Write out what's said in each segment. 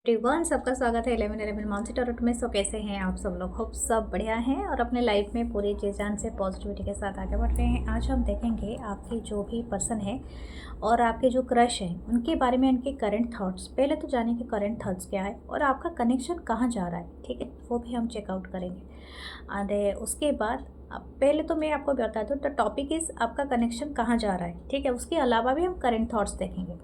Everyone, सबका स्वागत है 11 मानसी टैरोट में। सो कैसे हैं आप सब लोग? होप सब बढ़िया हैं और अपने लाइफ में पूरी जी जान से पॉजिटिविटी के साथ आगे बढ़ रहे हैं। आज हम देखेंगे आपके जो भी पर्सन है और आपके जो क्रश हैं उनके बारे में, उनके करंट थॉट्स। पहले तो जाने के करंट थॉट्स क्या है और आपका कनेक्शन कहाँ जा रहा है, ठीक है, वो भी हम चेकआउट करेंगे। एंड उसके बाद अब पहले तो मैं आपको बता दूँ, द टॉपिक इज़ आपका कनेक्शन कहाँ जा रहा है, ठीक है। उसके अलावा भी हम करंट थॉट्स देखेंगे।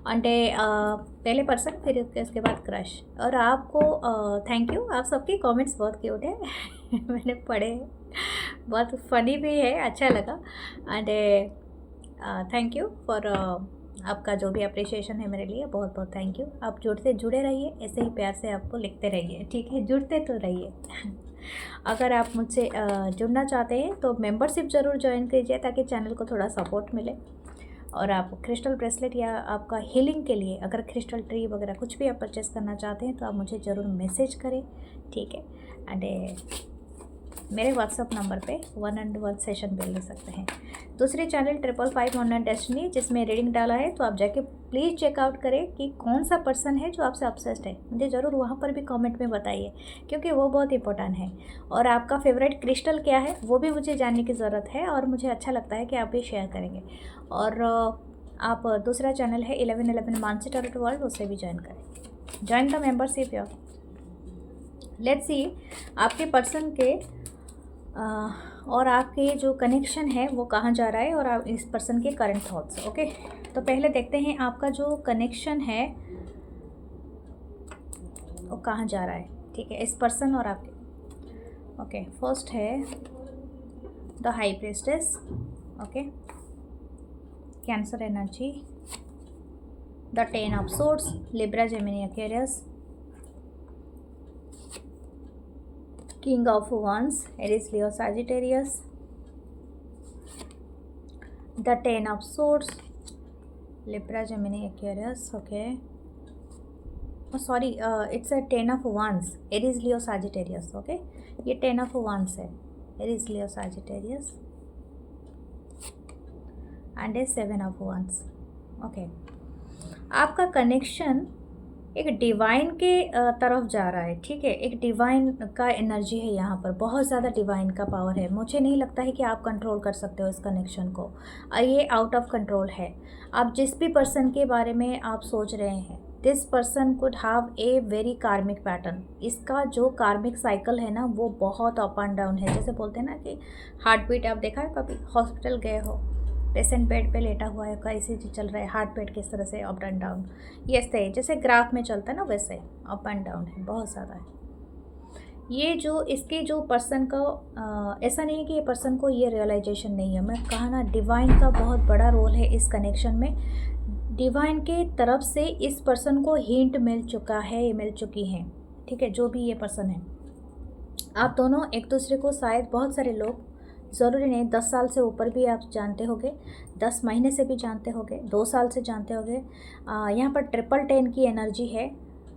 అంటే पहले पर्सन, फिर उसके बाद क्रश। और आपको थैंक यू, आप सबके कमेंट्स बहुत क्यूट है मैंने पढ़े हैं, बहुत फ़नी भी है, अच्छा लगा। एंड थैंक यू फॉर आपका जो भी अप्रिशिएशन है मेरे लिए, बहुत बहुत थैंक यू। आप जुड़े रहिए, ऐसे ही प्यार से आपको लिखते रहिए, ठीक है, जुड़ते तो रहिए अगर आप मुझसे जुड़ना चाहते हैं तो मेंबरशिप ज़रूर ज्वाइन कीजिए ताकि चैनल को थोड़ा सपोर्ट मिले। और आप क्रिस्टल ब्रेसलेट या आपका हीलिंग के लिए अगर क्रिस्टल ट्री वगैरह कुछ भी आप परचेस करना चाहते हैं तो आप मुझे ज़रूर मैसेज करें, ठीक है। एंड मेरे व्हाट्सअप नंबर पे 1-on-1 सेशन भी ले सकते हैं। दूसरे चैनल 555 ऑनलाइन डेस्टिनी जिसमें रीडिंग डाला है, तो आप जाके प्लीज़ चेकआउट करें कि कौन सा पर्सन है जो आपसे ऑब्सेस्ड है। मुझे ज़रूर वहाँ पर भी कमेंट में बताइए क्योंकि वो बहुत इंपॉर्टेंट है। और आपका फेवरेट क्रिस्टल क्या है वो भी मुझे जानने की ज़रूरत है और मुझे अच्छा लगता है कि आप भी शेयर करेंगे। और आप दूसरा चैनल है 11 मानसी टैरोट वर्ल्ड, उससे भी ज्वाइन करें। Join the membership your. Let's see आपके पर्सन के और आपके जो कनेक्शन है वो कहाँ जा रहा है और आप इस पर्सन के करंट थॉट्स। ओके, तो पहले देखते हैं आपका जो कनेक्शन है वो कहाँ जा रहा है, ठीक है, इस पर्सन और आपके। ओके, फर्स्ट है the high priestess, okay, cancer energy, the 10 of swords, Libra Gemini Aquarius, King of Wands, Aries, Leo, Sagittarius, the 10 of Swords, Libra, Gemini, Aquarius, okay. Oh sorry, it's a 10 of Wands, Aries, Leo, Sagittarius, okay. ये 10 of Wands है, Aries, Leo, Sagittarius, and a 7 of Wands, okay. आपका connection एक divine के तरफ जा रहा है, ठीक है। एक डिवाइन का एनर्जी है यहाँ पर, बहुत ज़्यादा डिवाइन का पावर है। मुझे नहीं लगता है कि आप कंट्रोल कर सकते हो इस कनेक्शन को, ये आउट ऑफ कंट्रोल है। आप जिस भी पर्सन के बारे में आप सोच रहे हैं, this person could have a very कार्मिक पैटर्न। इसका जो कार्मिक साइकिल है ना वो बहुत अप एंड डाउन है। जैसे बोलते हैं ना कि हार्ट बीट, आप देखा है कभी हॉस्पिटल गए हो, पेशेंट बेड पे लेटा हुआ है, कैसे चल रहा है हार्ट बीट, किस तरह से अप एंड डाउन, ये सही जैसे ग्राफ में चलता है ना वैसे अप एंड डाउन है, बहुत ज़्यादा है। ये जो इसके जो पर्सन का ऐसा नहीं है कि ये पर्सन को ये रियलाइजेशन नहीं है। मैं कहा ना, डिवाइन का बहुत बड़ा रोल है इस कनेक्शन में। डिवाइन के तरफ से इस पर्सन को हिंट मिल चुका है, मिल चुकी हैं, ठीक है, जो भी ये पर्सन है। आप दोनों एक दूसरे को शायद, बहुत सारे लोग, ज़रूरी नहीं 10 साल से ऊपर भी आप जानते होंगे, 10 महीने से भी जानते होंगे, 2 साल से जानते होंगे। यहाँ पर 10 की एनर्जी है।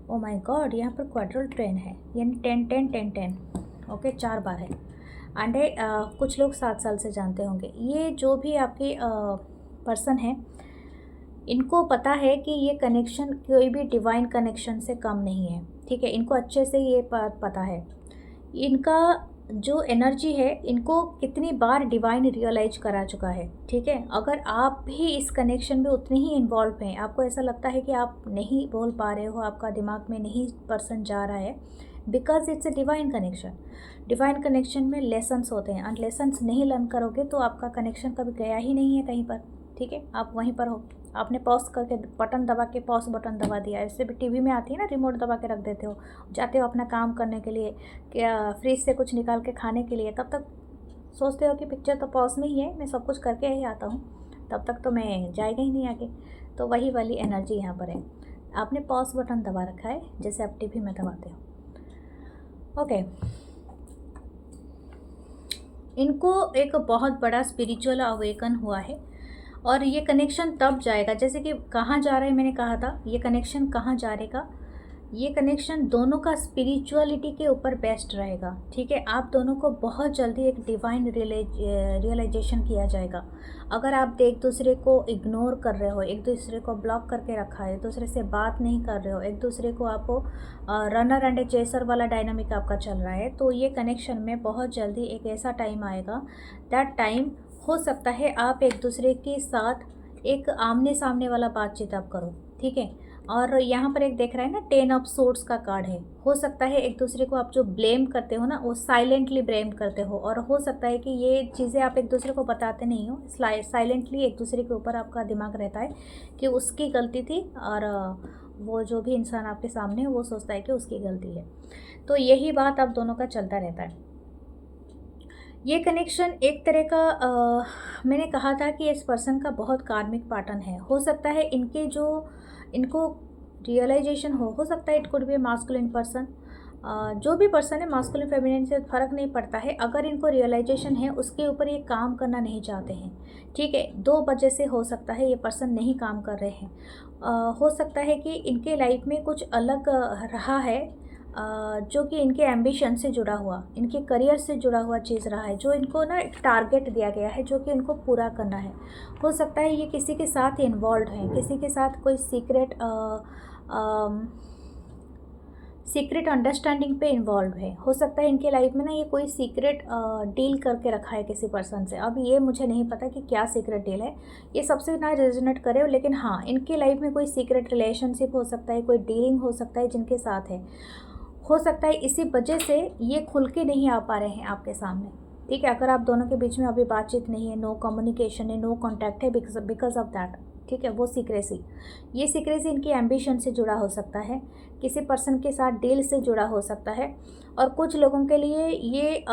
ओ माय गॉड, यहाँ पर क्वाड्रल 10 है, यानी 10 ओके, 4 बार है। एंड कुछ लोग 7 साल से जानते होंगे। ये जो भी आपके पर्सन है, इनको पता है कि ये कनेक्शन कोई भी डिवाइन कनेक्शन से कम नहीं है, ठीक है। इनको अच्छे से ये पता है। इनका जो एनर्जी है, इनको कितनी बार डिवाइन रियलाइज करा चुका है, ठीक है। अगर आप भी इस कनेक्शन में उतने ही इन्वॉल्व हैं, आपको ऐसा लगता है कि आप नहीं बोल पा रहे हो, आपका दिमाग में नहीं पर्सन जा रहा है, because it's a divine connection. Divine connection में लेसन्स होते हैं, और लेसन्स नहीं लर्न करोगे तो आपका कनेक्शन कभी गया ही नहीं है कहीं पर, ठीक है, आप वहीं पर हो। आपने पॉज करके बटन दबा के पॉज बटन दबा दिया, ऐसे भी टीवी में आती है ना, रिमोट दबा के रख देते हो, जाते हो अपना काम करने के लिए, क्या फ्रिज से कुछ निकाल के खाने के लिए, तब तक सोचते हो कि पिक्चर तो पॉज में ही है, मैं सब कुछ करके ही आता हूँ, तब तक तो मैं जाएगा ही नहीं आगे। तो वही वाली एनर्जी यहाँ पर है। आपने पॉज बटन दबा रखा है जैसे आप टीवी में दबाते हो, ओके। इनको एक बहुत बड़ा स्पिरिचुअल अवेकन हुआ है और ये कनेक्शन तब जाएगा, जैसे कि कहाँ जा रहा है, मैंने कहा था ये कनेक्शन कहाँ जाएगा, ये कनेक्शन दोनों का स्पिरिचुअलिटी के ऊपर बेस्ड रहेगा, ठीक है। आप दोनों को बहुत जल्दी एक डिवाइन रियलाइजेशन किया जाएगा। अगर आप एक दूसरे को इग्नोर कर रहे हो, एक दूसरे को ब्लॉक करके रखा है, एक दूसरे से बात नहीं कर रहे हो, एक दूसरे को आपको रनर एंड चेसर वाला डायनामिक आपका चल रहा है, तो ये कनेक्शन में बहुत जल्दी एक ऐसा टाइम आएगा, दैट टाइम हो सकता है आप एक दूसरे के साथ एक आमने सामने वाला बातचीत आप करो, ठीक है। और यहाँ पर एक देख रहा है ना, 10 ऑफ सोर्ड्स का कार्ड है। हो सकता है एक दूसरे को आप जो ब्लेम करते हो ना, वो साइलेंटली ब्लेम करते हो, और हो सकता है कि ये चीज़ें आप एक दूसरे को बताते नहीं हो, साइलेंटली एक दूसरे के ऊपर आपका दिमाग रहता है कि उसकी गलती थी, और वो जो भी इंसान आपके सामने है वो सोचता है कि उसकी गलती है। तो यही बात आप दोनों का चलता रहता है। ये कनेक्शन एक तरह का मैंने कहा था कि इस पर्सन का बहुत कार्मिक पैटर्न है। हो सकता है इनको रियलाइजेशन हो सकता है it could be A masculine person. जो भी पर्सन है, मास्कुलिन फेमिनिन से फ़र्क नहीं पड़ता है। अगर इनको रियलाइजेशन है, उसके ऊपर ये काम करना नहीं चाहते हैं, ठीक है। 2 वजह से हो सकता है ये पर्सन नहीं काम कर रहे हैं। हो सकता है कि इनके लाइफ में कुछ अलग रहा है, जो कि इनके एम्बिशन से जुड़ा हुआ, इनके करियर से जुड़ा हुआ चीज़ रहा है, जो इनको ना एक टारगेट दिया गया है जो कि इनको पूरा करना है। हो सकता है ये किसी के साथ इन्वॉल्व हैं, किसी के साथ कोई सीक्रेट अंडरस्टैंडिंग पे इन्वॉल्व है। हो सकता है इनके लाइफ में ना ये कोई सीक्रेट डील करके रखा है किसी पर्सन से। अब ये मुझे नहीं पता कि क्या सीक्रेट डील है, ये सबसे ना रेजोनेट करे, लेकिन हाँ, इनके लाइफ में कोई सीक्रेट रिलेशनशिप हो सकता है, कोई डीलिंग हो सकता है जिनके साथ है। हो सकता है इसी वजह से ये खुल के नहीं आ पा रहे हैं आपके सामने, ठीक है। अगर आप दोनों के बीच में अभी बातचीत नहीं है, नो कम्युनिकेशन है, नो कॉन्टैक्ट है, बिकॉज ऑफ दैट, ठीक है। वो ये सीक्रेसी इनकी एम्बिशन से जुड़ा हो सकता है, किसी पर्सन के साथ डील से जुड़ा हो सकता है। और कुछ लोगों के लिए ये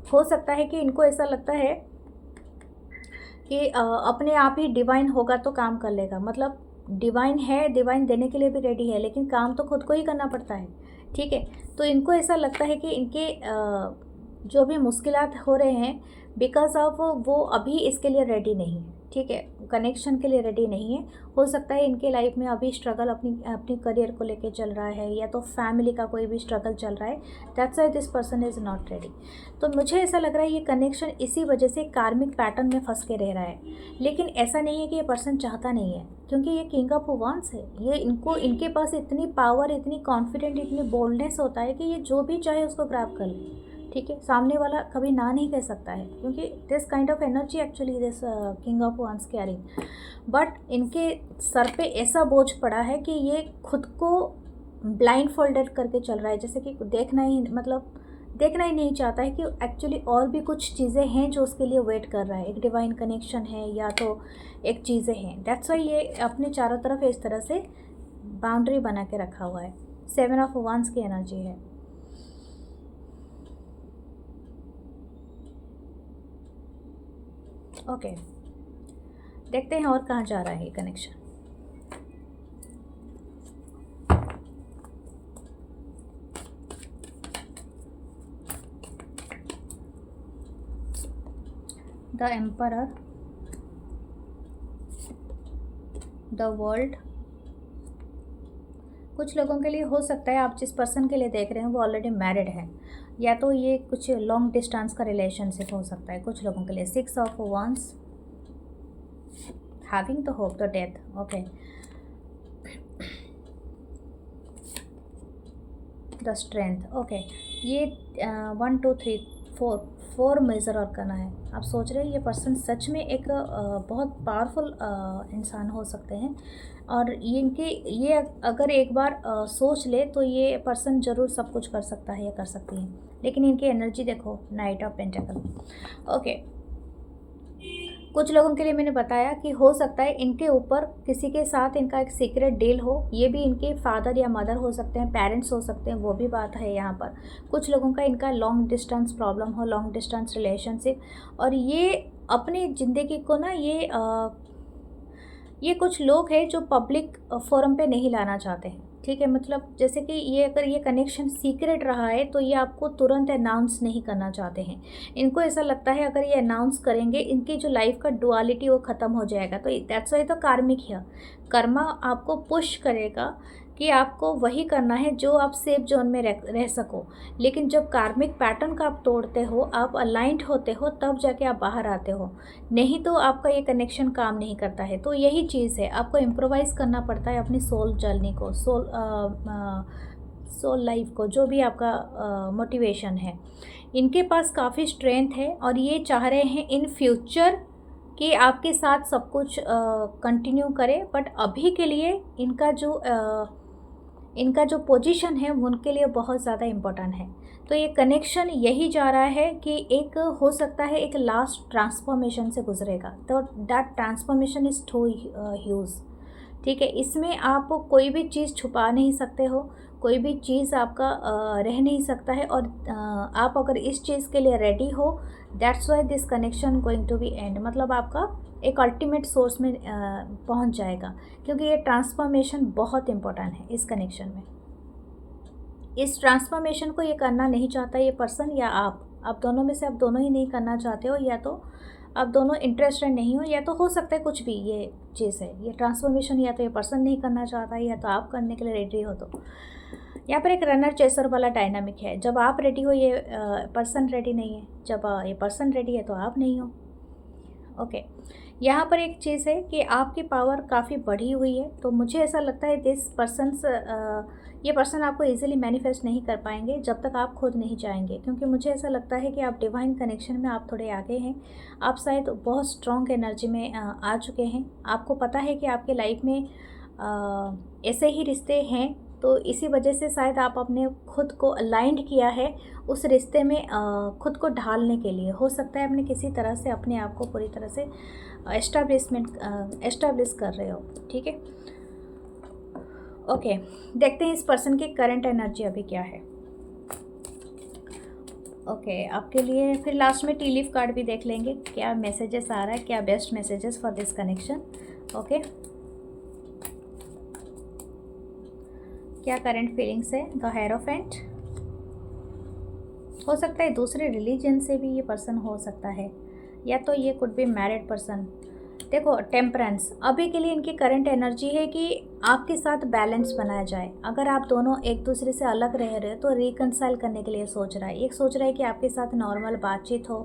हो सकता है कि इनको ऐसा लगता है कि अपने आप ही डिवाइन होगा तो काम कर लेगा, मतलब डिवाइन है, डिवाइन देने के लिए भी रेडी है, लेकिन काम तो खुद को ही करना पड़ता है, ठीक है। तो इनको ऐसा लगता है कि इनके जो भी मुश्किलात हो रहे हैं, बिकॉज ऑफ वो अभी इसके लिए रेडी नहीं है, ठीक है, कनेक्शन के लिए रेडी नहीं है। हो सकता है इनके लाइफ में अभी स्ट्रगल अपनी करियर को लेके चल रहा है, या तो फैमिली का कोई भी स्ट्रगल चल रहा है, that's why this person is not ready. तो मुझे ऐसा लग रहा है ये कनेक्शन इसी वजह से कार्मिक पैटर्न में फंस के रह रहा है। लेकिन ऐसा नहीं है कि ये पर्सन चाहता नहीं है, क्योंकि ये किंग ऑफ वांड्स है। ये इनके पास इतनी पावर, इतनी कॉन्फिडेंट, इतनी बोल्डनेस होता है कि ये जो भी चाहे उसको ग्रैब कर ले, ठीक है। सामने वाला कभी ना नहीं कह सकता है, क्योंकि this kind of energy actually this king of wands carrying. But इनके सर पे ऐसा बोझ पड़ा है कि ये खुद को ब्लाइंड फोल्डेड करके चल रहा है, जैसे कि देखना ही नहीं चाहता है कि एक्चुअली और भी कुछ चीज़ें हैं जो उसके लिए वेट कर रहा है। एक डिवाइन कनेक्शन है, या तो एक चीज़ें हैं। दैट्स वाई ये अपने चारों तरफ इस तरह से बाउंड्री बना के रखा हुआ है। 7 ऑफ वांड्स की एनर्जी है। ओके, देखते हैं और कहाँ जा रहा है ये connection. The emperor, the world. कुछ लोगों के लिए हो सकता है, आप जिस पर्सन के लिए देख रहे हैं वो ऑलरेडी मैरिड है, या तो ये कुछ लॉन्ग डिस्टेंस का रिलेशनशिप हो सकता है कुछ लोगों के लिए। 6 of wands, having the hope, the death, okay. The strength, okay. ये 1 2 3 4 मेजर और करना है। आप सोच रहे हैं ये पर्सन सच में एक बहुत पावरफुल इंसान हो सकते हैं, और ये अगर एक बार सोच ले तो ये पर्सन ज़रूर सब कुछ कर सकता है या कर सकती है। लेकिन इनकी एनर्जी देखो, नाइट ऑफ पेंटिकल, ओके। कुछ लोगों के लिए मैंने बताया कि हो सकता है इनके ऊपर किसी के साथ इनका एक सीक्रेट डील हो। ये भी इनके फादर या मदर हो सकते हैं, पेरेंट्स हो सकते हैं, वो भी बात है यहाँ पर। कुछ लोगों का इनका लॉन्ग डिस्टेंस प्रॉब्लम हो, लॉन्ग डिस्टेंस रिलेशनशिप, और ये अपनी ज़िंदगी को ना ये कुछ लोग हैं जो पब्लिक फोरम पे नहीं लाना चाहते हैं, ठीक है। मतलब जैसे कि ये अगर ये कनेक्शन सीक्रेट रहा है तो ये आपको तुरंत अनाउंस नहीं करना चाहते हैं। इनको ऐसा लगता है अगर ये अनाउंस करेंगे इनकी जो लाइफ का डुअलिटी वो ख़त्म हो जाएगा। तो दैट्स वाई तो कार्मिक है, कर्मा आपको पुश करेगा कि आपको वही करना है जो आप सेफ जोन में रह सको। लेकिन जब कार्मिक पैटर्न का आप तोड़ते हो, आप अलाइंड होते हो, तब जाके आप बाहर आते हो, नहीं तो आपका ये कनेक्शन काम नहीं करता है। तो यही चीज़ है, आपको इम्प्रोवाइज़ करना पड़ता है अपनी सोल जर्नी को, सोल लाइफ को, जो भी आपका मोटिवेशन है। इनके पास काफ़ी स्ट्रेंथ है और ये चाह रहे हैं इन फ्यूचर कि आपके साथ सब कुछ कंटिन्यू करें, बट अभी के लिए इनका जो पोजीशन है वो उनके लिए बहुत ज़्यादा इम्पोर्टेंट है। तो ये कनेक्शन यही जा रहा है कि एक हो सकता है एक लास्ट ट्रांसफॉर्मेशन से गुजरेगा, तो that transformation is too huge. ठीक है, इसमें आप कोई भी चीज़ छुपा नहीं सकते हो, कोई भी चीज़ आपका रह नहीं सकता है। और आप अगर इस चीज़ के लिए रेडी हो, that's why this connection going to be end, मतलब आपका एक अल्टीमेट सोर्स में पहुंच जाएगा, क्योंकि ये ट्रांसफॉर्मेशन बहुत इम्पोर्टेंट है इस कनेक्शन में। इस ट्रांसफॉर्मेशन को ये करना नहीं चाहता ये पर्सन या आप दोनों में से आप दोनों ही नहीं करना चाहते हो, या तो आप दोनों इंटरेस्टेड नहीं हो, या तो हो सकता है कुछ भी ये चीज़ है। ये ट्रांसफॉर्मेशन या तो ये पर्सन नहीं करना चाहता है, या तो आप करने के लिए रेडी हो। तो यहाँ पर एक रनर चेसर वाला डायनामिक है। जब आप रेडी हो ये पर्सन रेडी नहीं है, जब ये पर्सन रेडी है तो आप नहीं हो। ओके, यहाँ पर एक चीज़ है कि आपकी पावर काफ़ी बढ़ी हुई है। तो मुझे ऐसा लगता है ये पर्सन आपको इजीली मैनिफेस्ट नहीं कर पाएंगे जब तक आप खुद नहीं चाहेंगे, क्योंकि मुझे ऐसा लगता है कि आप डिवाइन कनेक्शन में आप थोड़े आगे हैं। आप शायद बहुत स्ट्रॉन्ग एनर्जी में आ चुके हैं। आपको पता है कि आपके लाइफ में ऐसे ही रिश्ते हैं, तो इसी वजह से शायद आप अपने खुद को अलाइंड किया है उस रिश्ते में खुद को ढालने के लिए। हो सकता है आपने किसी तरह से अपने आप को पूरी तरह से एस्टैब्लिश कर रहे हो। ठीक है, ओके, देखते हैं इस पर्सन की करंट एनर्जी अभी क्या है। ओके, आपके लिए फिर लास्ट में टी लीफ कार्ड भी देख लेंगे, क्या मैसेजेस आ रहा है, क्या best messages for this connection. Okay, क्या करंट फीलिंग्स है। द हेरोफेंट, हो सकता है दूसरे रिलीजन से भी ये पर्सन हो सकता है, या तो ये कुड बी मैरिड पर्सन। देखो, टेम्परेंस, अभी के लिए इनकी करंट एनर्जी है कि आपके साथ बैलेंस बनाया जाए। अगर आप दोनों एक दूसरे से अलग रह रहे हो तो रिकंसाइल करने के लिए सोच रहा है। एक सोच रहा है कि आपके साथ नॉर्मल बातचीत हो,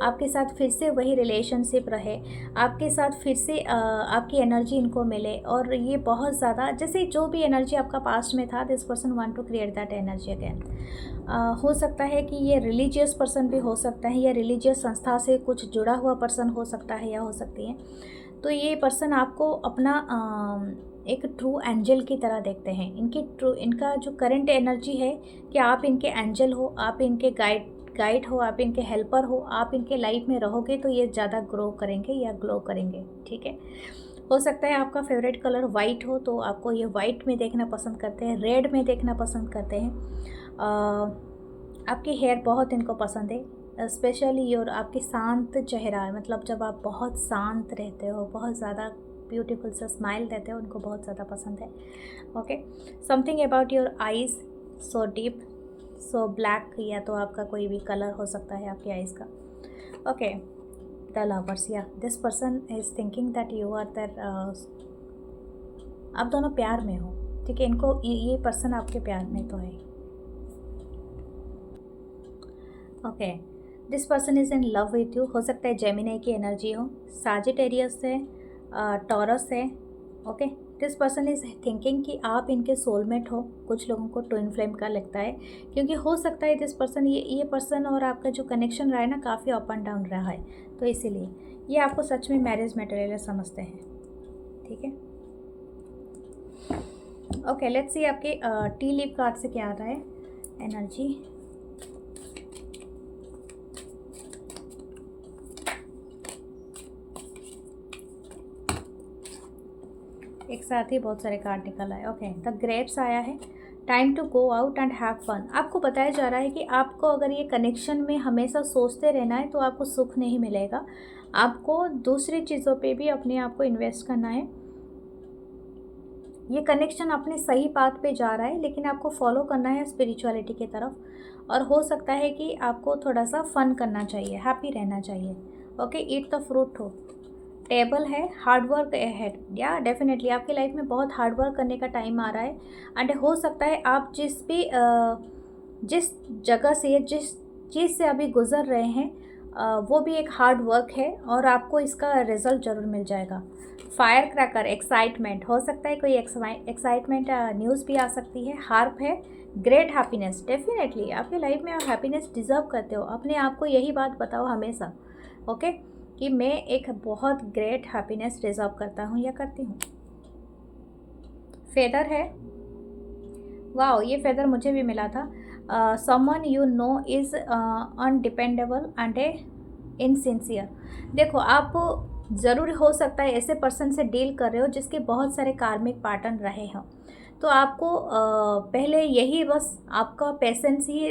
आपके साथ फिर से वही रिलेशनशिप रहे, आपके साथ फिर से आपकी एनर्जी इनको मिले। और ये बहुत ज़्यादा, जैसे जो भी एनर्जी आपका पास्ट में था, this person want to create that energy again. हो सकता है कि ये रिलीजियस पर्सन भी हो सकता है, या रिलीजियस संस्था से कुछ जुड़ा हुआ पर्सन हो सकता है, या हो सकती है। तो ये पर्सन आपको अपना एक ट्रू एंजल की तरह देखते हैं। इनका जो करंट एनर्जी है कि आप इनके एंजल हो, आप इनके गाइड हो, आप इनके हेल्पर हो, आप इनके लाइफ में रहोगे तो ये ज़्यादा ग्रो करेंगे या ग्लो करेंगे। ठीक है, हो सकता है आपका फेवरेट कलर वाइट हो, तो आपको ये वाइट में देखना पसंद करते हैं, रेड में देखना पसंद करते हैं। आपकी हेयर बहुत इनको पसंद है, स्पेशली और आपकी शांत चेहरा, मतलब जब आप बहुत शांत रहते हो, बहुत ज़्यादा ब्यूटीफुल सा स्माइल देते हो, उनको बहुत ज़्यादा पसंद है। Okay, something about your eyes so deep so black, या तो आपका कोई भी कलर हो सकता है आपकी आईज़ का। ओके, द लवर्स, या this person is thinking that you are that, आप दोनों प्यार में हो। ठीक है, इनको ये पर्सन आपके प्यार में तो है। Okay, this person is in love with you. हो सकता है जेमिनी की एनर्जी हो, साजिटेरियस है, टॉरस है। Okay, this person is thinking कि आप इनके सोलमेट हो। कुछ लोगों को ट्विन फ्लेम का लगता है, क्योंकि हो सकता है दिस पर्सन, ये पर्सन और आपका जो कनेक्शन रहा है ना, काफ़ी अप एंड डाउन रहा है, तो इसीलिए ये आपको सच में मैरिज मटेरियल समझते हैं। ठीक है, ओके, लेट्स सी आपके टी लीफ कार्ड से क्या आ रहा है एनर्जी। एक साथ ही बहुत सारे कार्ड निकल आए। ओके, द ग्रेप्स आया है, time to go out and have fun. आपको बताया जा रहा है कि आपको अगर ये कनेक्शन में हमेशा सोचते रहना है तो आपको सुख नहीं मिलेगा। आपको दूसरी चीज़ों पे भी अपने आप को इन्वेस्ट करना है। ये कनेक्शन अपने सही पाथ पे जा रहा है, लेकिन आपको फॉलो करना है स्पिरिचुअलिटी की तरफ, और हो सकता है कि आपको थोड़ा सा फन करना चाहिए, हैप्पी रहना चाहिए। ओके, ईट द फ्रूट हो, टेबल है, हार्ड वर्क है, या डेफिनेटली आपकी लाइफ में बहुत हार्ड वर्क करने का टाइम आ रहा है। एंड हो सकता है आप जिस जगह से, जिस चीज़ से अभी गुज़र रहे हैं, वो भी एक हार्ड वर्क है और आपको इसका रिज़ल्ट ज़रूर मिल जाएगा। फायर क्रैकर, एक्साइटमेंट, हो सकता है कोई एक्साइटमेंट न्यूज़ भी आ सकती है। हार्प है, ग्रेट हैप्पीनेस, डेफिनेटली आपकी लाइफ में आप हैप्पीनेस डिज़र्व करते हो। अपने आप को यही बात बताओ हमेशा, ओके, कि मैं एक बहुत ग्रेट हैप्पीनेस डिज़र्व करता हूँ या करती हूँ। फेदर है, वाओ, ये फेदर मुझे भी मिला था। Someone you know is undependable and insincere. देखो, आप ज़रूर हो सकता है ऐसे पर्सन से डील कर रहे हो जिसके बहुत सारे कार्मिक पैटर्न रहे हों, तो आपको पहले यही बस आपका पेशेंस ही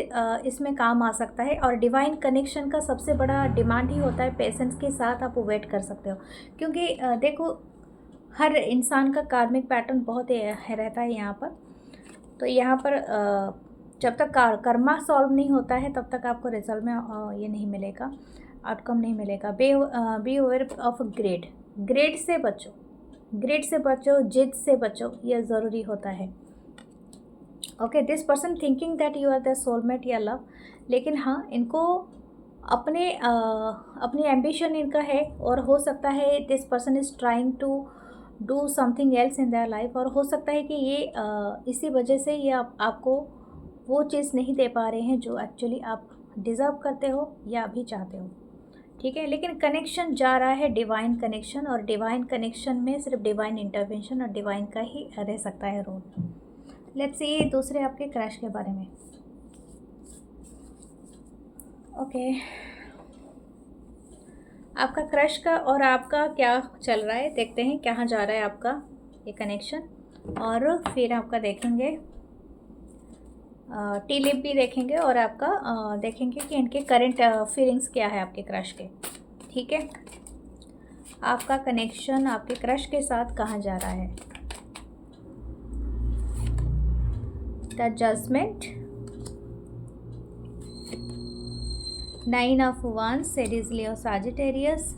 इसमें काम आ सकता है। और डिवाइन कनेक्शन का सबसे बड़ा डिमांड ही होता है पेशेंस के साथ आप वेट कर सकते हो, क्योंकि देखो हर इंसान का कार्मिक पैटर्न बहुत रहता है यहाँ पर। तो यहाँ पर जब तक कर्मा सॉल्व नहीं होता है तब तक आपको रिजल्ट में ये नहीं मिलेगा, आउटकम नहीं मिलेगा। Be aware of grade, grade से बचो, ग्रेड से बचो, जिद से बचो, ये ज़रूरी होता है। Okay, this person thinking that you are the soulmate या लव, लेकिन हाँ, इनको अपनी एम्बिशन इनका है, और हो सकता है this person is trying to do something else in their life, और हो सकता है कि ये इसी वजह से ये आपको वो चीज़ नहीं दे पा रहे हैं जो एक्चुअली आप डिज़र्व करते हो या अभी चाहते हो, ठीक है। लेकिन कनेक्शन जा रहा है डिवाइन कनेक्शन, और डिवाइन कनेक्शन में सिर्फ डिवाइन इंटरवेंशन और डिवाइन का ही रह सकता है रोल। लेट्स सी दूसरे आपके क्रश के बारे में। ओके, आपका क्रश का और आपका क्या चल रहा है, देखते हैं कहाँ जा रहा है आपका ये कनेक्शन, और फिर आपका देखेंगे टी लिप भी देखेंगे, और आपका देखेंगे कि इनके करंट फीलिंग्स क्या है आपके क्रश के, ठीक है। आपका कनेक्शन आपके क्रश के साथ कहाँ जा रहा है। The judgement, 9 of Wands, Aries, Leo, Sagittarius,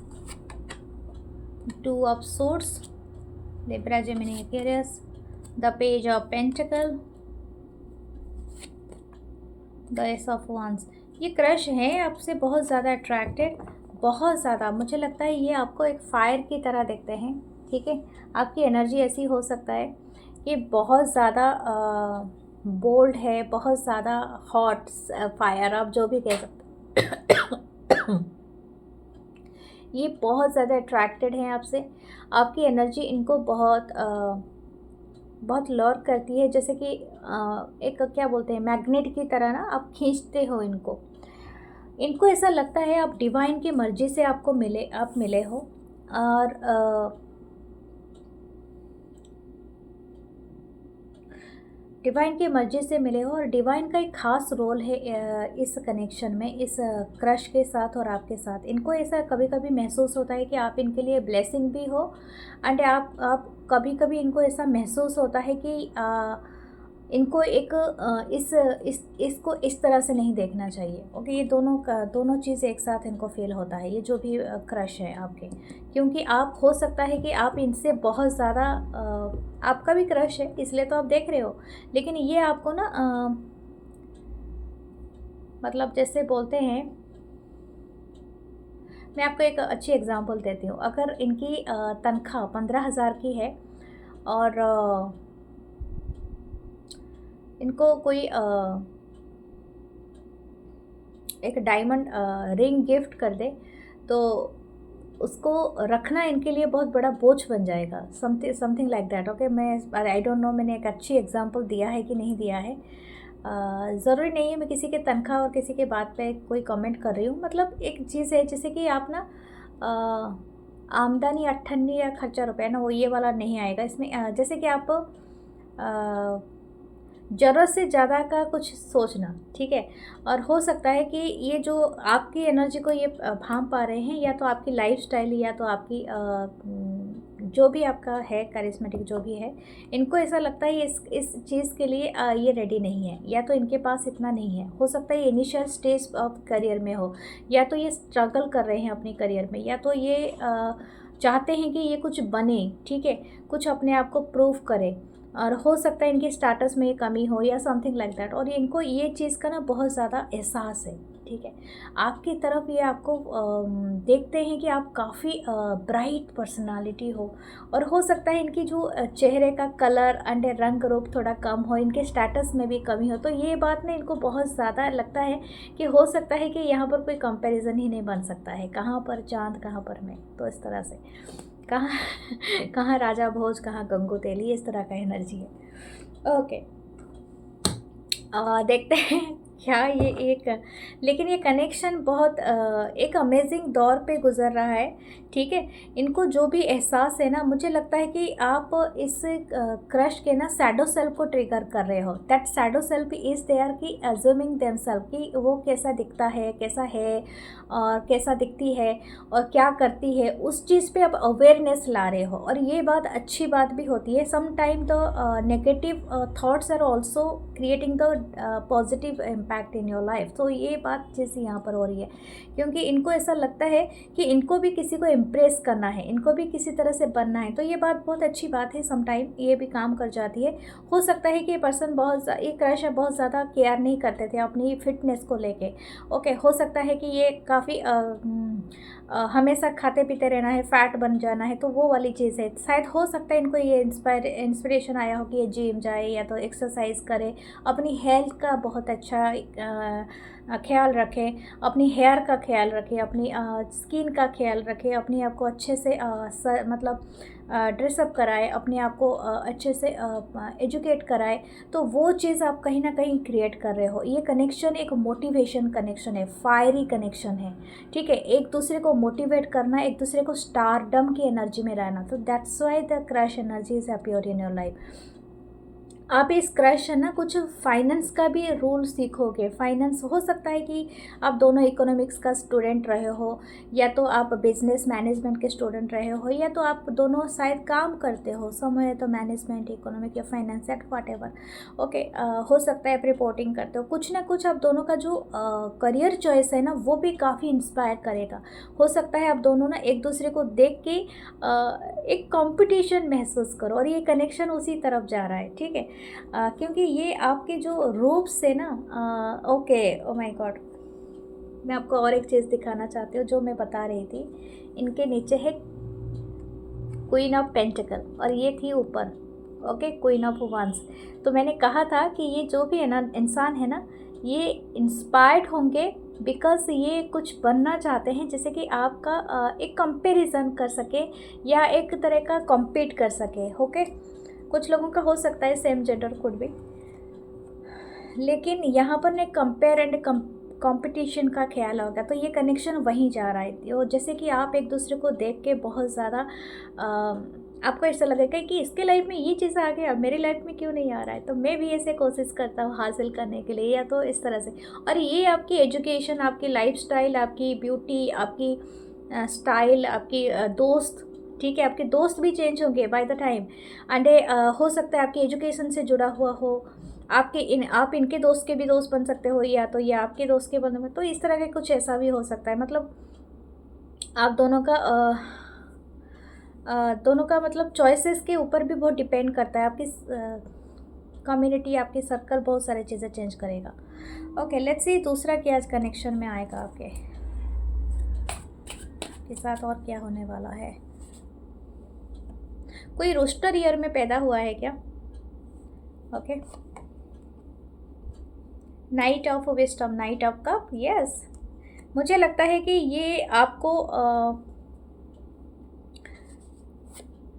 2 of Swords, Libra, Gemini, Aquarius, the Page of Pentacle, the Ace of Wands। ये क्रश है आपसे बहुत ज़्यादा अट्रैक्टेड, बहुत ज़्यादा, मुझे लगता है ये आपको एक फायर की तरह देखते हैं, ठीक है। आपकी एनर्जी ऐसी हो सकता है कि बहुत ज़्यादा बोल्ड है, बहुत ज़्यादा हॉट फायर, आप जो भी कह सकते ये बहुत ज़्यादा अट्रैक्टेड हैं आपसे। आपकी एनर्जी इनको बहुत लॉक करती है, जैसे कि एक क्या बोलते हैं, मैग्नेट की तरह ना, आप खींचते हो इनको ऐसा लगता है आप डिवाइन की मर्जी से आप मिले हो, और डिवाइन की मर्जी से मिले हो, और डिवाइन का एक ख़ास रोल है इस कनेक्शन में, इस क्रश के साथ और आपके साथ। इनको ऐसा कभी कभी महसूस होता है कि आप इनके लिए ब्लेसिंग भी हो, एंड आप कभी कभी इनको ऐसा महसूस होता है कि इनको एक इसको इस तरह से नहीं देखना चाहिए। ओके, ये दोनों चीज़ एक साथ इनको फील होता है, ये जो भी क्रश है आपके, क्योंकि आप हो सकता है कि आप इनसे बहुत ज़्यादा आपका भी क्रश है इसलिए तो आप देख रहे हो, लेकिन ये आपको ना मतलब जैसे बोलते हैं, मैं आपको एक अच्छी एग्जांपल देती हूँ। अगर इनकी तनख्वाह 15,000 की है, और इनको कोई एक डायमंड रिंग गिफ्ट कर दे, तो उसको रखना इनके लिए बहुत बड़ा बोझ बन जाएगा, समथिंग लाइक दैट। ओके, मैं आई डोंट नो मैंने एक अच्छी एग्जांपल दिया है कि नहीं दिया है, ज़रूरी नहीं है मैं किसी के तनख्वाह और किसी के बात पे कोई कमेंट कर रही हूँ। मतलब एक चीज़ है, जैसे कि आप ना आमदनी 98 या खर्चा रुपया ना, वो ये वाला नहीं आएगा इसमें। जैसे कि आप ज़रूरत से ज़्यादा का कुछ सोचना, ठीक है। और हो सकता है कि ये जो आपकी एनर्जी को ये भांप पा रहे हैं, या तो आपकी लाइफस्टाइल, या तो आपकी जो भी आपका है करिश्मेटिक जो भी है, इनको ऐसा लगता है इस चीज़ के लिए ये रेडी नहीं है, या तो इनके पास इतना नहीं है। हो सकता है ये इनिशियल स्टेज ऑफ करियर में हो, या तो ये स्ट्रगल कर रहे हैं अपनी करियर में, या तो ये चाहते हैं कि ये कुछ बने, ठीक है, कुछ अपने आप को प्रूव करे। और हो सकता है इनके स्टेटस में ये कमी हो या समथिंग लाइक दैट, और इनको ये चीज़ का ना बहुत ज़्यादा एहसास है, ठीक है। आपकी तरफ ये आपको देखते हैं कि आप काफ़ी ब्राइट पर्सनालिटी हो, और हो सकता है इनकी जो चेहरे का कलर एंड रंग रूप थोड़ा कम हो, इनके स्टेटस में भी कमी हो, तो ये बात ना इनको बहुत ज़्यादा लगता है कि हो सकता है कि यहाँ पर कोई कंपैरिजन ही नहीं बन सकता है, कहाँ पर चाँद कहाँ पर मैं, तो इस तरह से कहाँ कहाँ राजा भोज कहाँ गंगू तेली, इस तरह का एनर्जी है। ओके, देखते हैं क्या ये एक, लेकिन ये कनेक्शन बहुत एक अमेजिंग दौर पे गुज़र रहा है, ठीक है। इनको जो भी एहसास है ना, मुझे लगता है कि आप इस क्रश के ना शैडो सेल्फ को ट्रिगर कर रहे हो। That shadow self is there कि अज्यूमिंग देमसेल्फ कि वो कैसा दिखता है, कैसा है और कैसा दिखती है और क्या करती है, उस चीज़ पे आप अवेयरनेस ला रहे हो, और ये बात अच्छी बात भी होती है। Some time the negative thoughts are also creating the positive impact in your life. तो ये बात जैसे यहाँ पर हो रही है, क्योंकि इनको ऐसा लगता है कि इनको भी किसी को इम्प्रेस करना है, इनको भी किसी तरह से बनना है, तो ये बात बहुत अच्छी बात है। सम टाइम ये भी काम कर जाती है। हो सकता है कि ये पर्सन ये क्रश है बहुत ज़्यादा केयर नहीं करते थे अपनी फिटनेस को लेके। ओके, हो सकता है कि ये काफ़ी हमेशा खाते पीते रहना है, फैट बन जाना है, तो वो वाली चीज़ है। शायद हो सकता है इनको ये इंस्पिरेशन आया हो कि ये जिम जाए या तो एक्सरसाइज करे, अपनी हेल्थ का बहुत अच्छा ख्याल रखें, अपनी हेयर का ख्याल रखें, अपनी स्किन का ख्याल रखें, अपने आप को अच्छे से मतलब ड्रेसअप कराए, अपने आप को अच्छे से एजुकेट कराए। तो वो चीज़ आप कहीं ना कहीं क्रिएट कर रहे हो। ये कनेक्शन एक मोटिवेशन कनेक्शन है, फायरी कनेक्शन है, ठीक है। एक दूसरे को मोटिवेट करना, एक दूसरे को स्टारडम की एनर्जी में रहना, तो that's why the crush energy is appear in your life. आप इस क्रश है ना कुछ फाइनेंस का भी रूल सीखोगे। फाइनेंस हो सकता है कि आप दोनों इकोनॉमिक्स का स्टूडेंट रहे हो, या तो आप बिजनेस मैनेजमेंट के स्टूडेंट रहे हो, या तो आप दोनों शायद काम करते हो, समय तो मैनेजमेंट इकोनॉमिक या finance at whatever. Okay, हो सकता है आप रिपोर्टिंग करते हो, कुछ ना कुछ आप दोनों का जो करियर चॉइस है ना वो भी काफ़ी इंस्पायर करेगा। हो सकता है आप दोनों ना एक दूसरे को देख के एक कंपटीशन महसूस करो, और ये कनेक्शन उसी तरफ जा रहा है, ठीक है। क्योंकि ये आपके जो रूप से ना ओके, ओ माय गॉड, मैं आपको और एक चीज़ दिखाना चाहती हूँ जो मैं बता रही थी। इनके नीचे है क्वीन ऑफ पेंटिकल, और ये थी ऊपर, ओके, क्वीन ऑफ वांस। तो मैंने कहा था कि ये जो भी है ना इंसान है ना, ये इंस्पायर्ड होंगे बिकॉज ये कुछ बनना चाहते हैं, जैसे कि आपका एक कंपैरिजन कर सके या एक तरह का कॉम्पीट कर सके। ओके, कुछ लोगों का हो सकता है सेम जेंडर कुड भी, लेकिन यहाँ पर ने कंपेयर एंड कंपटीशन का ख्याल होगा, तो ये कनेक्शन वहीं जा रहा है। और जैसे कि आप एक दूसरे को देख के बहुत ज़्यादा आपको ऐसा लगेगा कि इसके लाइफ में ये चीज़ आ गया, मेरी लाइफ में क्यों नहीं आ रहा है, तो मैं भी ऐसे कोशिश करता हूँ हासिल करने के लिए, या तो इस तरह से। और ये आपकी एजुकेशन, आपकी लाइफस्टाइल, आपकी ब्यूटी, आपकी स्टाइल, आपकी दोस्त, ठीक है, आपके दोस्त भी चेंज होंगे बाय द टाइम। एंड हो सकता है आपकी एजुकेशन से जुड़ा हुआ हो, आप इनके दोस्त के भी दोस्त बन सकते हो, या तो ये आपके दोस्त के बन, तो इस तरह का कुछ ऐसा भी हो सकता है। मतलब आप दोनों का मतलब चॉइसेस के ऊपर भी बहुत डिपेंड करता है। आपकी कम्युनिटी, आपकी सर्कल बहुत सारी चीज़ें चेंज करेगा। ओके, लेट्स सी दूसरा क्या आज कनेक्शन में आएगा आपके साथ, और क्या होने वाला है। कोई रोस्टर ईयर में पैदा हुआ है क्या? Okay, night of wisdom, night of cup, yes. मुझे लगता है कि ये आपको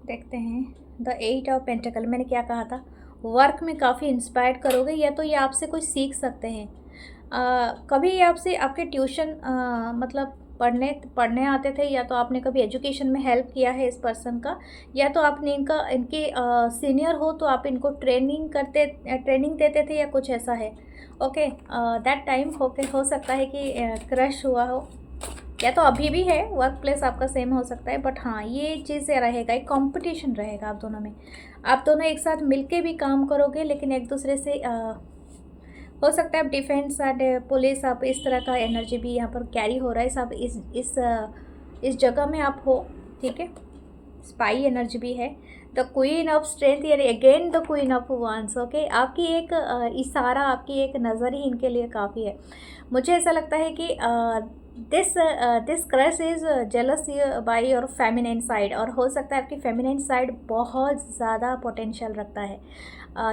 देखते हैं द 8 ऑफ पेंटिकल। मैंने क्या कहा था, वर्क में काफ़ी इंस्पायर्ड करोगे, या तो ये आपसे कुछ सीख सकते हैं। कभी ये आपसे आपके ट्यूशन मतलब पढ़ने आते थे, या तो आपने कभी एजुकेशन में हेल्प किया है इस पर्सन का, या तो आपने इनके सीनियर हो तो आप इनको ट्रेनिंग देते थे, या कुछ ऐसा है। ओके, दैट टाइम हो सकता है कि क्रश हुआ हो, या तो अभी भी है, वर्क प्लेस आपका सेम हो सकता है, बट हाँ ये चीज़ रहेगा, एक कंपटीशन रहेगा आप दोनों में। आप दोनों एक साथ मिलके भी काम करोगे, लेकिन एक दूसरे से हो सकता है आप डिफेंस एंड पुलिस, आप इस तरह का एनर्जी भी यहाँ पर कैरी हो रहा है। सब इस जगह में आप हो, ठीक है, स्पाई एनर्जी भी है, द क्वीन ऑफ स्ट्रेंथ यानी अगेन द क्वीन ऑफ वांस। ओके, आपकी एक इशारा, आपकी एक नज़र ही इनके लिए काफ़ी है। मुझे ऐसा लगता है कि this crush is jealous by your feminine side, और हो सकता है आपकी फेमिनाइन साइड बहुत ज़्यादा पोटेंशियल रखता है।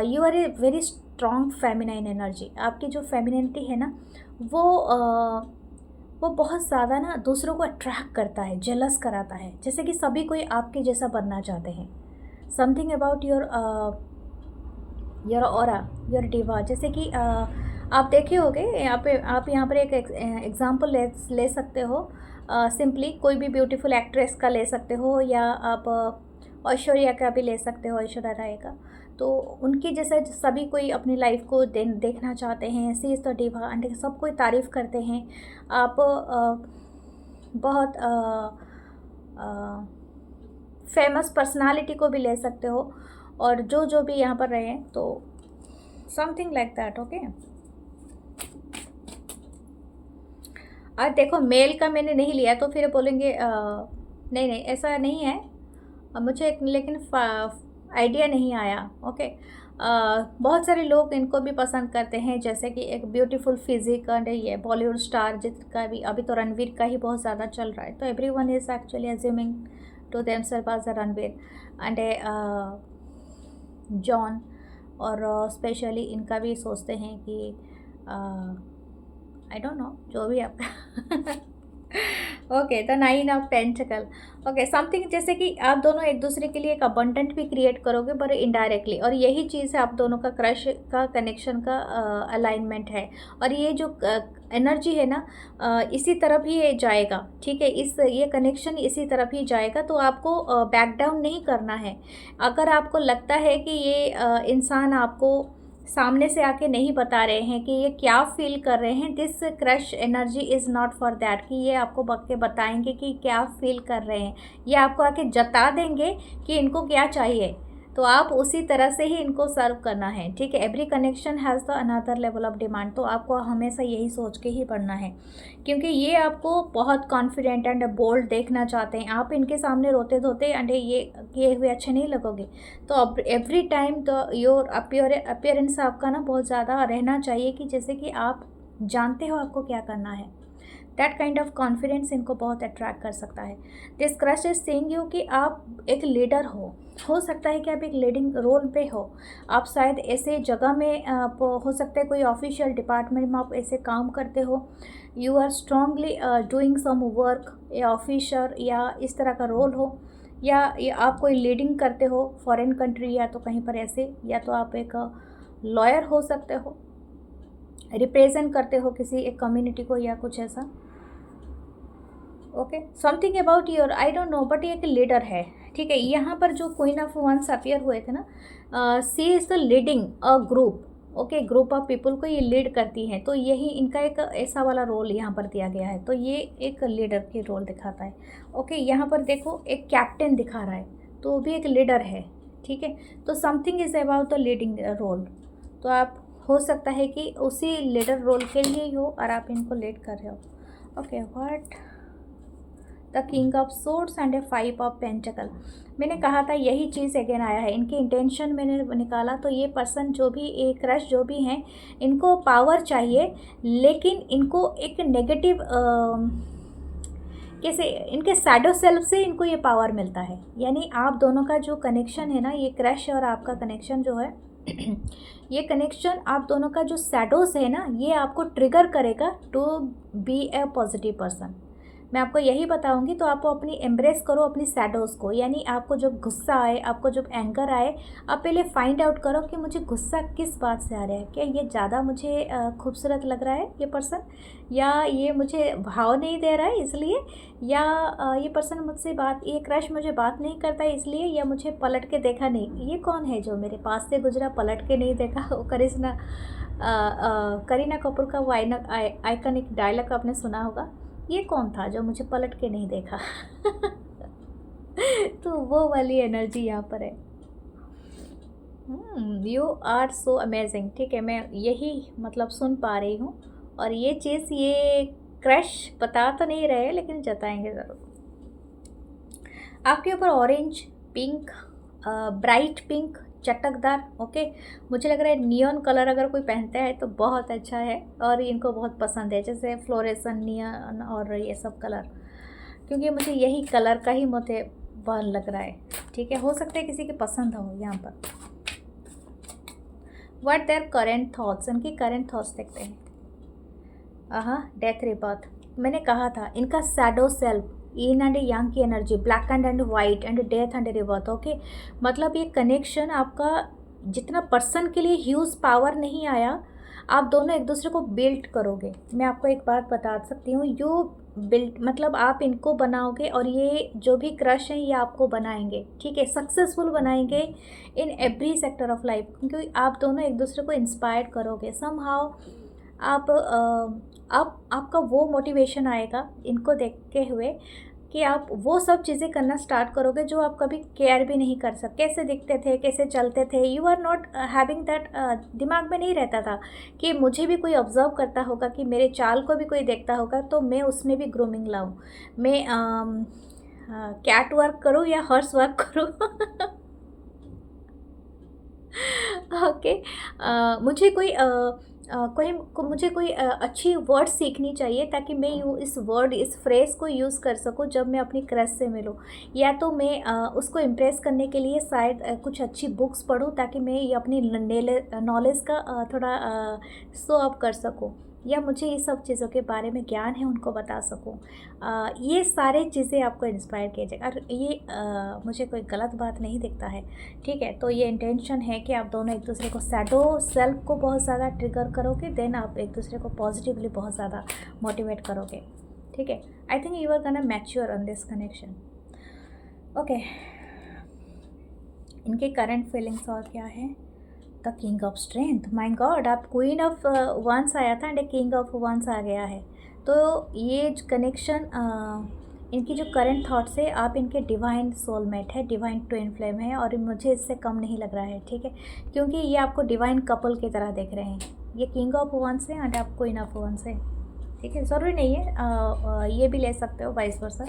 You are a very strong feminine energy. आपकी जो फेमिनिटी है ना, वो वो बहुत ज़्यादा ना दूसरों को अट्रैक्ट करता है, जेलस कराता है, जैसे कि सभी कोई आपके जैसा बनना चाहते हैं। Something about your aura, your diva, जैसे कि आप देखे होगे यहाँ पे, आप यहाँ पर एक एग्जांपल ले सकते हो। सिंपली कोई भी ब्यूटीफुल एक्ट्रेस का ले सकते हो, या आप ऐश्वर्या का भी ले सकते हो, ऐश्वर्या राय का। तो उनकी जैसे सभी कोई अपनी लाइफ को देखना चाहते हैं, सी इज़ द डिवा एंड सब कोई तारीफ़ करते हैं। आप बहुत फेमस पर्सनालिटी को भी ले सकते हो, और जो जो भी यहाँ पर रहे हैं, तो समथिंग लाइक दैट। ओके, और देखो मेल का मैंने नहीं लिया तो फिर बोलेंगे नहीं नहीं ऐसा नहीं है, मुझे एक लेकिन आइडिया नहीं आया। ओके, बहुत सारे लोग इनको भी पसंद करते हैं, जैसे कि एक ब्यूटीफुल फिजिक एंड ये बॉलीवुड स्टार जिसका भी अभी तो रणवीर का ही बहुत ज़्यादा चल रहा है, तो every one is actually assuming to themselves as a Ranveer and John, और स्पेशली इनका भी सोचते हैं कि आई डोंट नो जो भी आपका okay, the 9 of pentacle. Okay, something जैसे कि आप दोनों एक दूसरे के लिए एक अबंडेंट भी क्रिएट करोगे पर इनडायरेक्टली, और यही चीज़ है आप दोनों का क्रश का कनेक्शन का अलाइनमेंट है, और ये जो एनर्जी है ना इसी तरफ ही ये जाएगा। ठीक है, ये कनेक्शन इसी तरफ ही जाएगा, तो आपको बैक डाउन नहीं करना है। अगर आपको लगता है कि ये इंसान आपको सामने से आके नहीं बता रहे हैं कि ये क्या फील कर रहे हैं, this crush energy is not for that कि ये आपको के बताएंगे कि क्या फील कर रहे हैं, ये आपको आके जता देंगे कि इनको क्या चाहिए, तो आप उसी तरह से ही इनको सर्व करना है। ठीक है, every connection has the another level of demand, तो आपको हमेशा यही सोच के ही पढ़ना है, क्योंकि ये आपको बहुत कॉन्फिडेंट एंड बोल्ड देखना चाहते हैं। आप इनके सामने रोते धोते एंड ये किए हुए अच्छे नहीं लगोगे, तो अब एवरी टाइम तो योर अपीयरेंस आपका ना बहुत ज़्यादा रहना चाहिए कि जैसे कि आप जानते हो आपको क्या करना है। दैट काइंड ऑफ कॉन्फिडेंस इनको बहुत अट्रैक्ट कर सकता है। This crush is saying you कि आप एक लीडर हो सकता है कि आप एक लीडिंग रोल पे हो, आप शायद ऐसे जगह में आप हो सकता है कोई ऑफिशियल डिपार्टमेंट में आप ऐसे काम करते हो, you are strongly doing some work, या ऑफिसर या इस तरह का रोल हो, या आप कोई लीडिंग करते हो फॉरेन कंट्री या तो कहीं पर ऐसे, या तो आप एक लॉयर हो सकते हो, रिप्रेजेंट करते हो किसी एक कम्युनिटी को या कुछ ऐसा। Okay, something about your I don't know, but ये एक लीडर है। ठीक है, यहाँ पर जो क्वीन ऑफ वंस अपीयर हुए थे ना, she is the leading a group. Okay, group of people को ये लीड करती हैं, तो यही इनका एक ऐसा वाला रोल यहाँ पर दिया गया है, तो ये एक लीडर की रोल दिखाता है। ओके, यहाँ पर देखो एक कैप्टन दिखा रहा है, तो वो भी एक लीडर है। ठीक है, तो something is about the leading role, तो आप हो सकता है कि उसी लीडर रोल के लिए ही हो और आप इनको लीड कर रहे हो। Okay, what the king of swords and A 5 of pentacle. मैंने कहा था यही चीज़ अगेन आया है, इनकी इंटेंशन मैंने निकाला, तो ये पर्सन जो भी एक क्रश जो भी हैं, इनको पावर चाहिए, लेकिन इनको एक नेगेटिव कैसे इनके शैडो सेल्फ से इनको ये पावर मिलता है। यानी आप दोनों का जो कनेक्शन है ना, ये क्रश और आपका कनेक्शन जो है ये कनेक्शन आप दोनों का जो शैडोज़ है ना, ये आपको ट्रिगर करेगा to be a positive person. मैं आपको यही बताऊंगी, तो आपको अपनी एम्ब्रेस करो अपनी शैडोज़ को, यानी आपको जब गुस्सा आए, आपको जब एंगर आए, आप पहले फाइंड आउट करो कि मुझे गुस्सा किस बात से आ रहा है। क्या ये ज़्यादा मुझे खूबसूरत लग रहा है ये पर्सन, या ये मुझे भाव नहीं दे रहा है इसलिए, या ये पर्सन मुझसे ये क्रश मुझे बात नहीं करता है इसलिए, या मुझे पलट के देखा नहीं। ये कौन है जो मेरे पास से गुजरा पलट के नहीं देखा? वो करीना कपूर का वो आइकनिक डायलॉग आपने सुना होगा, ये कौन था जो मुझे पलट के नहीं देखा? तो वो वाली एनर्जी यहाँ पर है। You are so amazing. ठीक है, मैं यही मतलब सुन पा रही हूँ, और ये चीज़ ये क्रश बता तो नहीं रहे लेकिन जताएंगे ज़रूर। आपके ऊपर ऑरेंज, पिंक, ब्राइट पिंक, चटकदार, ओके। मुझे लग रहा है नियॉन कलर अगर कोई पहनता है तो बहुत अच्छा है और इनको बहुत पसंद है, जैसे फ्लोरेसन, नियॉन और ये सब कलर, क्योंकि मुझे यही कलर का ही मुझे बहुत लग रहा है। ठीक है, हो सकता है किसी के पसंद हो यहाँ पर। व्हाट देयर करेंट थॉट्स, उनकी करेंट थॉट्स देखते हैं। डेथ रिबर्थ, मैंने कहा था इनका shadow self, yin and yang की energy, black and white and death and rebirth, okay. मतलब ये कनेक्शन आपका जितना पर्सन के लिए ह्यूज पावर नहीं आया, आप दोनों एक दूसरे को बिल्ड करोगे। मैं आपको एक बात बता सकती हूँ, यू बिल्ड मतलब आप इनको बनाओगे और ये जो भी क्रश हैं ये आपको बनाएंगे, ठीक है, सक्सेसफुल बनाएंगे in every sector of life, क्योंकि आप दोनों एक दूसरे को इंस्पायर करोगे समहाउ। आप आपका वो मोटिवेशन आएगा इनको देखते हुए कि आप वो सब चीज़ें करना स्टार्ट करोगे जो आप कभी केयर भी नहीं कर सकते, कैसे दिखते थे, कैसे चलते थे, you are not having that, दिमाग में नहीं रहता था कि मुझे भी कोई ऑब्जर्व करता होगा, कि मेरे चाल को भी कोई देखता होगा तो मैं उसमें भी ग्रूमिंग लाऊं, मैं कैट वर्क करूं या हॉर्स वर्क करूं। ओके। मुझे कोई अच्छी वर्ड सीखनी चाहिए ताकि मैं इस फ्रेज़ को यूज़ कर सकूं जब मैं अपनी क्रश से मिलूं, या तो मैं उसको इम्प्रेस करने के लिए शायद कुछ अच्छी बुक्स पढूं ताकि मैं ये अपनी नॉलेज का थोड़ा शो अप कर सकूं, या मुझे ये सब चीज़ों के बारे में ज्ञान है उनको बता सकूं। ये सारे चीज़ें आपको इंस्पायर किया जाएगा, और ये मुझे कोई गलत बात नहीं दिखता है, ठीक है। तो ये इंटेंशन है कि आप दोनों एक दूसरे को शैडो सेल्फ को बहुत ज़्यादा ट्रिगर करोगे, देन आप एक दूसरे को पॉजिटिवली बहुत ज़्यादा मोटिवेट करोगे, ठीक है। I think you are gonna mature on this connection, okay. इनके करंट फीलिंग्स और क्या है। The king of strength, my god, आप क्वीन ऑफ वंस आया था एंड किंग ऑफ वंस आ गया है। तो ये कनेक्शन इनकी जो करंट थॉट्स है, आप इनके डिवाइन सोलमेट है, डिवाइन ट्विन फ्लेम है, और मुझे इससे कम नहीं लग रहा है, ठीक है, क्योंकि ये आपको डिवाइन कपल की तरह देख रहे हैं। ये किंग ऑफ वंस है एंड आप क्वीन ऑफ वंस है, ठीक है, ज़रूरी नहीं है, ये भी ले सकते हो vice versa.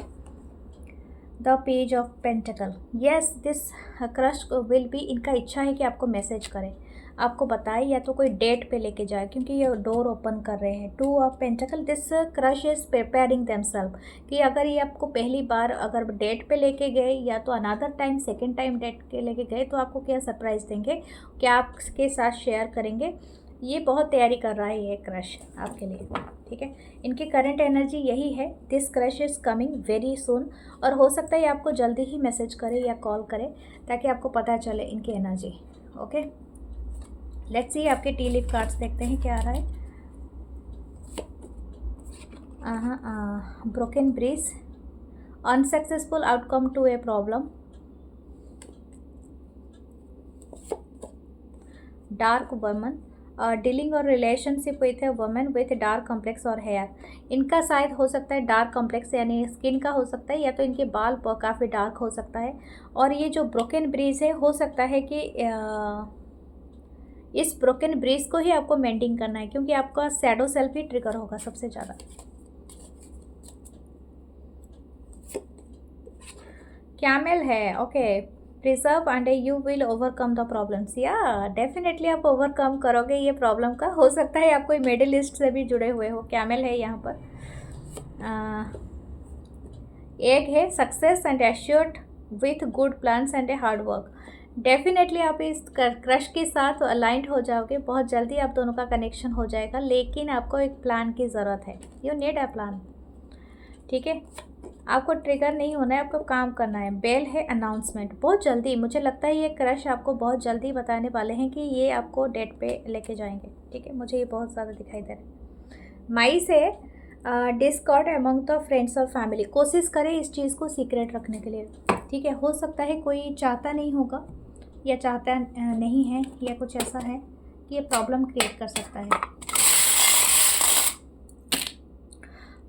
The page of pentacle, yes this crush will be, इनका इच्छा है कि आपको मैसेज करें, आपको बताए, या तो कोई डेट पे लेके जाए, क्योंकि ये डोर ओपन कर रहे हैं। Two of pentacle, this crush is preparing themselves, कि अगर ये आपको पहली बार अगर डेट पे लेके गए, या तो another time second time date के लेके गए, तो आपको क्या सरप्राइज़ देंगे, क्या आपके साथ शेयर करेंगे, ये बहुत तैयारी कर रहा है ये क्रश आपके लिए, ठीक है। इनकी करंट एनर्जी यही है, this crush is coming very soon, और हो सकता है आपको जल्दी ही मैसेज करे या कॉल करे ताकि आपको पता चले इनकी एनर्जी, ओके। लेट्स सी आपके टी लीफ कार्ड्स देखते हैं क्या आ रहा है। Broken bridge, unsuccessful outcome to a problem, dark woman, dealing और relationship with a woman with dark complex और हेयर, इनका शायद हो सकता है डार्क कॉम्प्लेक्स यानी स्किन का हो सकता है, या तो इनके बाल काफ़ी डार्क हो सकता है, और ये जो ब्रोकन ब्रिज है हो सकता है कि इस ब्रोकन ब्रिज को ही आपको मेंटेन करना है, क्योंकि आपका शैडो सेल्फ ही ट्रिगर होगा सबसे ज़्यादा। कैमल है, okay, preserve and you will overcome the problems, या डेफिनेटली आप ओवरकम करोगे ये प्रॉब्लम का। हो सकता है आप कोई मिडिल ईस्ट से भी जुड़े हुए हो। कैमल है यहाँ पर, एग है, success and assured with good plans and a hard work, definitely आप इस क्रश के साथ अलाइंड हो जाओगे, बहुत जल्दी आप दोनों का कनेक्शन हो जाएगा, लेकिन आपको एक प्लान की ज़रूरत है, यू नीड अ प्लान, ठीक है। आपको ट्रिगर नहीं होना है, आपको काम करना है। बेल है, अनाउंसमेंट, बहुत जल्दी मुझे लगता है ये क्रश आपको बहुत जल्दी बताने वाले हैं कि ये आपको डेट पे लेके जाएंगे, ठीक है, मुझे ये बहुत ज़्यादा दिखाई दे रहा है। माइस है, डिस्कॉर्ड अमंग द फ्रेंड्स और फैमिली, कोशिश करें इस चीज़ को सीक्रेट रखने के लिए, ठीक है। हो सकता है कोई चाहता नहीं होगा या चाहता नहीं है, या कुछ ऐसा है कि ये प्रॉब्लम क्रिएट कर सकता है।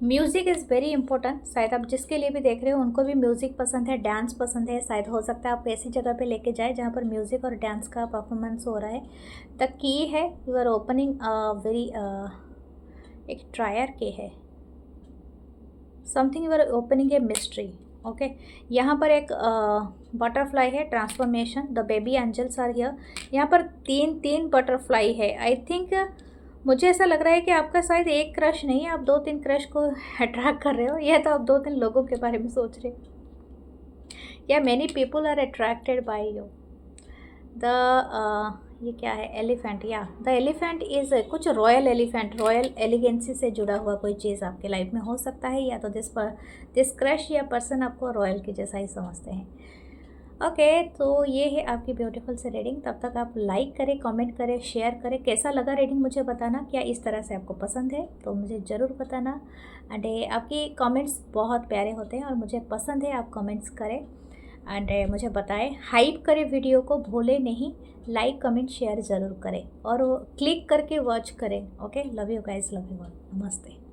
म्यूज़िक इज़ वेरी इंपॉर्टेंट, शायद आप जिसके लिए भी देख रहे हो उनको भी म्यूज़िक पसंद है, डांस पसंद है, शायद हो सकता है आप ऐसी जगह पे लेके जाए जहाँ पर म्यूज़िक और डांस का परफॉर्मेंस हो रहा है। द की है, यू आर ओपनिंग वेरी, एक ट्रायर के है, something you are opening a mystery, okay. यहाँ पर एक बटरफ्लाई है, transformation, the baby angels are here. यहाँ पर तीन तीन बटरफ्लाई है। आई थिंक मुझे ऐसा लग रहा है कि आपका शायद एक क्रश नहीं है, आप 2-3 क्रश को अट्रैक्ट कर रहे हो, या तो आप 2-3 लोगों के बारे में सोच रहे हो, या many people are attracted by you. The ये क्या है, एलिफेंट, या द एलिफेंट इज़ कुछ रॉयल एलिफेंट, रॉयल एलिगेंसी से जुड़ा हुआ कोई चीज़ आपके लाइफ में हो सकता है, या तो दिस क्रश या पर्सन आपको रॉयल के जैसा ही समझते हैं। ओके, तो ये है आपकी ब्यूटीफुल से रीडिंग। तब तक आप लाइक करें, कमेंट करें, शेयर करें। कैसा लगा रीडिंग मुझे बताना, क्या इस तरह से आपको पसंद है तो मुझे ज़रूर बताना। एंड आपकी कमेंट्स बहुत प्यारे होते हैं और मुझे पसंद है, आप कमेंट्स करें एंड मुझे बताएं। हाइप करें वीडियो को, भूलें नहीं, लाइक कमेंट शेयर ज़रूर करें और क्लिक करके वॉच करें। Okay, love you guys, love you all, नमस्ते।